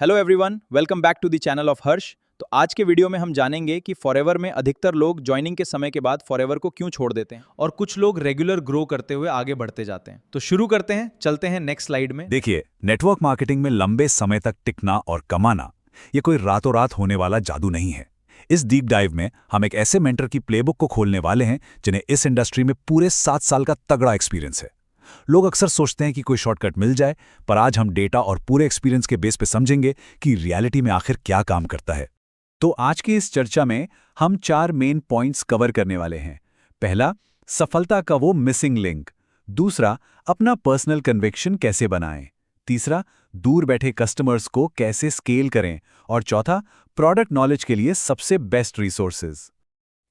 Hello everyone, welcome back to the channel of Harsh. तो आज के वीडियो में हम जानेंगे कि फॉरएवर में अधिकतर लोग ज्वाइनिंग के समय के बाद फॉरएवर को क्यों छोड़ देते हैं और कुछ लोग रेगुलर ग्रो करते हुए आगे बढ़ते जाते हैं। तो शुरू करते हैं, चलते हैं नेक्स्ट स्लाइड में। देखिए, नेटवर्क मार्केटिंग में लंबे समय तक टिकना और कमाना ये कोई रातों रात होने वाला जादू नहीं है। इस डीप डाइव में हम एक ऐसे मेंटर की प्लेबुक को खोलने वाले हैं जिन्हें इस इंडस्ट्री में पूरे 7 साल का तगड़ा एक्सपीरियंस है। लोग अक्सर सोचते हैं कि कोई शॉर्टकट मिल जाए, पर आज हम डेटा और पूरे एक्सपीरियंस के बेस पे समझेंगे कि रियलिटी में आखिर क्या काम करता है। तो आज की इस चर्चा में हम 4 मेन पॉइंट्स कवर करने वाले हैं। पहला, सफलता का वो मिसिंग लिंक। दूसरा, अपना पर्सनल कन्विक्शन कैसे बनाएं। तीसरा, दूर बैठे कस्टमर्स को कैसे स्केल करें। और चौथा, प्रोडक्ट नॉलेज के लिए सबसे बेस्ट रिसोर्सेज।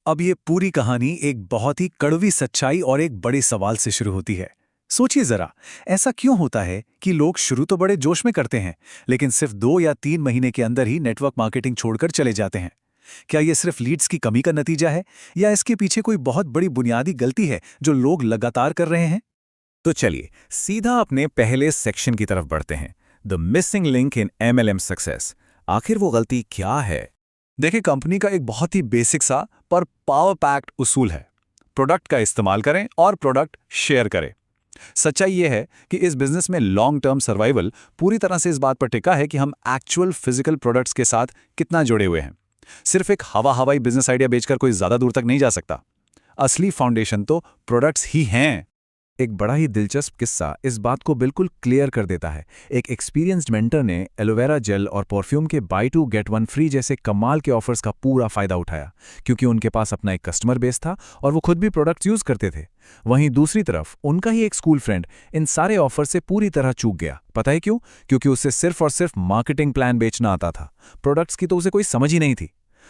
अब ये पूरी कहानी एक बहुत ही कड़वी सच्चाई और एक बड़े सवाल से शुरू होती है। सोचिए जरा, ऐसा क्यों होता है कि लोग शुरू तो बड़े जोश में करते हैं, लेकिन सिर्फ 2 या 3 महीने के अंदर ही नेटवर्क मार्केटिंग छोड़कर चले जाते हैं? क्या ये सिर्फ लीड्स की कमी का नतीजा है, या इसके पीछे कोई बहुत बड़ी बुनियादी गलती है जो लोग लगातार कर रहे हैं? तो चलिए सीधा अपने पहले सेक्शन की तरफ बढ़ते हैं, the missing link in MLM success. आखिर वो गलती क्या है? देखिए, कंपनी का एक बहुत ही बेसिक सा पर पावर पैक्ड उसूल है, प्रोडक्ट का इस्तेमाल करें और प्रोडक्ट शेयर करें। सच्चाई यह है कि इस बिजनेस में लॉन्ग टर्म सर्वाइवल पूरी तरह से इस बात पर टिका है कि हम एक्चुअल फिजिकल प्रोडक्ट्स के साथ कितना जुड़े हुए हैं। सिर्फ एक हवाई बिजनेस आइडिया बेचकर कोई ज्यादा दूर तक नहीं जा सकता। असली फाउंडेशन तो प्रोडक्ट्स ही हैं। एक बड़ा ही दिलचस्प किस्सा इस बात को बिल्कुल क्लियर कर देता है। एक एक्सपीरियंस्ड मेंटर ने एलोवेरा जेल और परफ्यूम के बाय 2 गेट 1 फ्री जैसे कमाल के ऑफर्स का पूरा फायदा उठाया, क्योंकि उनके पास अपना एक कस्टमर बेस था और वो खुद भी प्रोडक्ट्स यूज करते थे। वहीं दूसरी तरफ उनका ही एक स्कूल फ्रेंड इन सारे ऑफर से पूरी तरह चूक गया। पता है क्यों? क्योंकि उसे सिर्फ और सिर्फ मार्केटिंग प्लान बेचना आता था, प्रोडक्ट्स की तो उसे कोई समझ ही नहीं थी।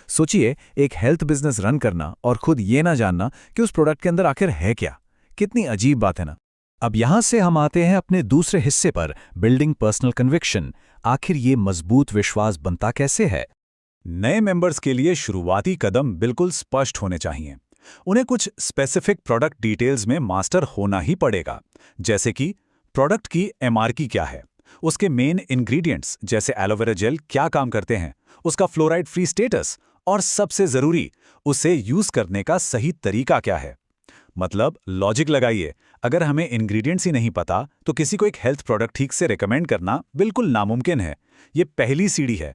सोचिए, एक हेल्थ बिजनेस रन करना और खुद ये ना जानना कि उस प्रोडक्ट के अंदर आखिर है क्या। कितनी अजीब बात है ना। अब यहां से हम आते हैं अपने दूसरे हिस्से पर, बिल्डिंग पर्सनल कन्विक्शन। आखिर ये मजबूत विश्वास बनता कैसे है? नए मेंबर्स के लिए शुरुआती कदम बिल्कुल स्पष्ट होने चाहिए। उन्हें कुछ स्पेसिफिक प्रोडक्ट डिटेल्स में मास्टर होना ही पड़ेगा, जैसे कि प्रोडक्ट की MRP क्या है, उसके मेन इंग्रेडिएंट्स जैसे एलोवेरा जेल क्या काम करते हैं, उसका फ्लोराइड फ्री स्टेटस, और सबसे जरूरी, उसे यूज करने का सही तरीका क्या है। मतलब लॉजिक लगाइए, अगर हमें इंग्रेडिएंट्स ही नहीं पता तो किसी को एक हेल्थ प्रोडक्ट ठीक से रेकमेंड करना बिल्कुल नामुमकिन है। ये पहली सीढ़ी है।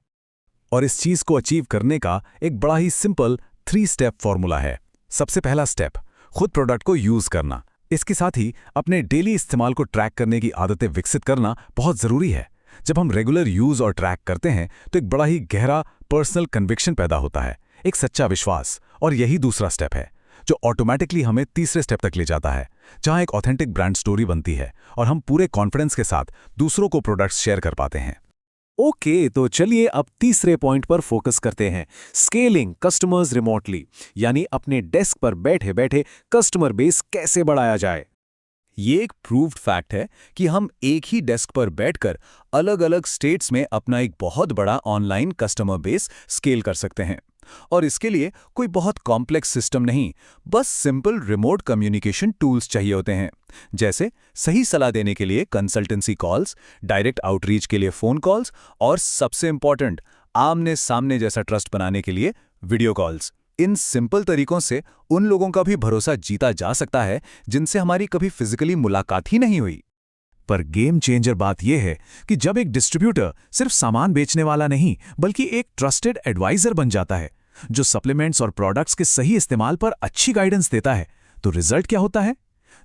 और इस चीज को अचीव करने का एक बड़ा ही सिंपल 3 स्टेप फॉर्मूला है। सबसे पहला स्टेप, खुद प्रोडक्ट को यूज करना। इसके साथ ही अपने डेली इस्तेमाल को ट्रैक करने की आदतें विकसित करना बहुत जरूरी है। जब हम रेगुलर यूज और ट्रैक करते हैं तो एक बड़ा ही गहरा पर्सनल कन्विक्शन पैदा होता है, एक सच्चा विश्वास। और यही दूसरा स्टेप है जो ऑटोमेटिकली हमें तीसरे स्टेप तक ले जाता है, जहां एक ऑथेंटिक ब्रांड स्टोरी बनती है और हम पूरे कॉन्फिडेंस के साथ दूसरों को प्रोडक्ट्स शेयर कर पाते हैं। ओके, तो चलिए अब तीसरे पॉइंट पर फोकस करते हैं, स्केलिंग कस्टमर्स रिमोटली, यानी अपने डेस्क पर बैठे बैठे कस्टमर बेस कैसे बढ़ाया जाए। ये एक प्रूव्ड फैक्ट है कि हम एक ही डेस्क पर बैठकर अलग अलग स्टेट्स में अपना एक बहुत बड़ा ऑनलाइन कस्टमर बेस स्केल कर सकते हैं। और इसके लिए कोई बहुत कॉम्प्लेक्स सिस्टम नहीं, बस सिंपल रिमोट कम्युनिकेशन टूल्स चाहिए होते हैं, जैसे सही सलाह देने के लिए कंसल्टेंसी कॉल्स, डायरेक्ट आउटरीच के लिए फोन कॉल्स, और सबसे इंपॉर्टेंट, आमने सामने जैसा ट्रस्ट बनाने के लिए वीडियो कॉल्स। इन सिंपल तरीकों से उन लोगों का भी भरोसा जीता जा सकता है जिनसे हमारी कभी फिजिकली मुलाकात ही नहीं हुई। पर गेम चेंजर बात यह है कि जब एक डिस्ट्रीब्यूटर सिर्फ सामान बेचने वाला नहीं बल्कि एक ट्रस्टेड एडवाइजर बन जाता है, जो सप्लीमेंट्स और प्रोडक्ट्स के सही इस्तेमाल पर अच्छी गाइडेंस देता है, तो रिजल्ट क्या होता है?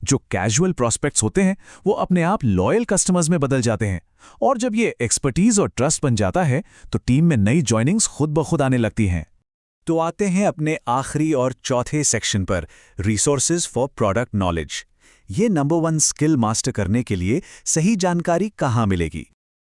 जो कैजुअल प्रोस्पेक्ट्स होते हैं वो अपने आप लॉयल कस्टमर्स में बदल जाते हैं। और जब ये एक्सपर्टीज और ट्रस्ट बन जाता है तो टीम में नई ज्वाइनिंग्स खुद ब खुद आने लगती हैं। तो आते हैं अपने आखिरी और चौथे सेक्शन पर, रिसोर्सेज फॉर प्रोडक्ट नॉलेज। ये नंबर 1 स्किल मास्टर करने के लिए सही जानकारी कहाँ मिलेगी?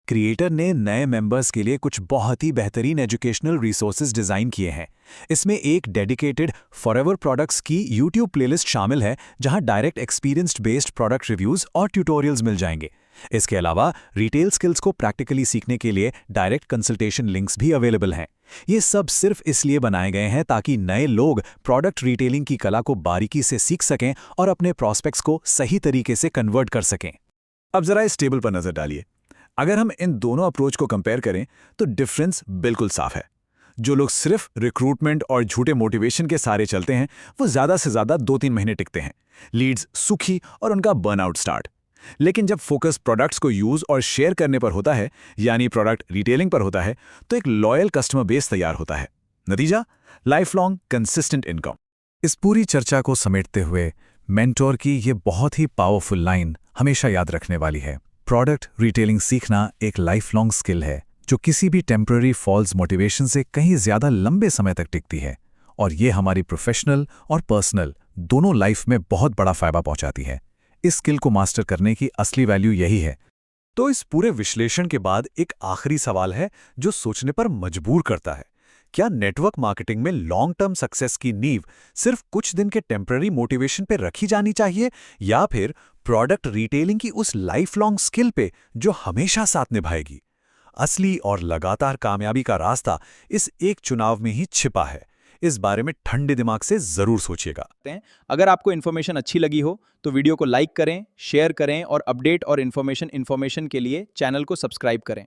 क्रिएटर ने नए मेंबर्स के लिए कुछ बहुत ही बेहतरीन एजुकेशनल रिसोर्सेज डिजाइन किए हैं। इसमें एक डेडिकेटेड फॉरएवर प्रोडक्ट्स की यूट्यूब प्लेलिस्ट शामिल है, जहां direct experience based product reviews और ट्यूटोरियल्स मिल जाएंगे। इसके अलावा रिटेल स्किल्स को प्रैक्टिकली सीखने के लिए डायरेक्ट कंसल्टेशन लिंक्स भी अवेलेबल हैं। ये सब सिर्फ इसलिए बनाए गए हैं ताकि नए लोग प्रोडक्ट रिटेलिंग की कला को बारीकी से सीख सकें और अपने प्रॉस्पेक्ट्स को सही तरीके से कन्वर्ट कर सकें। अब जरा इस टेबल पर नजर डालिए। अगर हम इन दोनों अप्रोच को कंपेयर करें तो डिफरेंस बिल्कुल साफ है। जो लोग सिर्फ रिक्रूटमेंट और झूठे मोटिवेशन के सहारे चलते हैं वो ज़्यादा से ज़्यादा 2-3 महीने टिकते हैं, लीड्स सुखी और उनका बर्नआउट स्टार्ट। लेकिन जब फोकस प्रोडक्ट्स को यूज और शेयर करने पर होता है, यानी प्रोडक्ट रिटेलिंग पर होता है, तो एक लॉयल कस्टमर बेस तैयार होता है। नतीजा, लाइफ लॉन्ग कंसिस्टेंट इनकम। इस पूरी चर्चा को समेटते हुए मेंटोर की ये बहुत ही पावरफुल लाइन हमेशा याद रखने वाली है। प्रोडक्ट रिटेलिंग सीखना एक लाइफ लॉन्ग स्किल है जो किसी भी टेम्पररी फॉल्स मोटिवेशन से कहीं ज्यादा लंबे समय तक टिकती है, और ये हमारी प्रोफेशनल और पर्सनल दोनों लाइफ में बहुत बड़ा फायदा पहुंचाती है। इस स्किल को मास्टर करने की असली वैल्यू यही है। तो इस पूरे विश्लेषण के बाद एक आखिरी सवाल है जो सोचने पर मजबूर करता है। क्या नेटवर्क मार्केटिंग में लॉन्ग टर्म सक्सेस की नींव सिर्फ कुछ दिन के टेम्पररी मोटिवेशन पे रखी जानी चाहिए, या फिर प्रोडक्ट रिटेलिंग की उस लाइफ लॉन्ग स्किल पे जो हमेशा साथ निभाएगी? असली और लगातार कामयाबी का रास्ता इस एक चुनाव में ही छिपा है। इस बारे में ठंडे दिमाग से जरूर सोचिएगा। अगर आपको इन्फॉर्मेशन अच्छी लगी हो तो वीडियो को लाइक करें, शेयर करें और अपडेट और इन्फॉर्मेशन के लिए चैनल को सब्सक्राइब करें।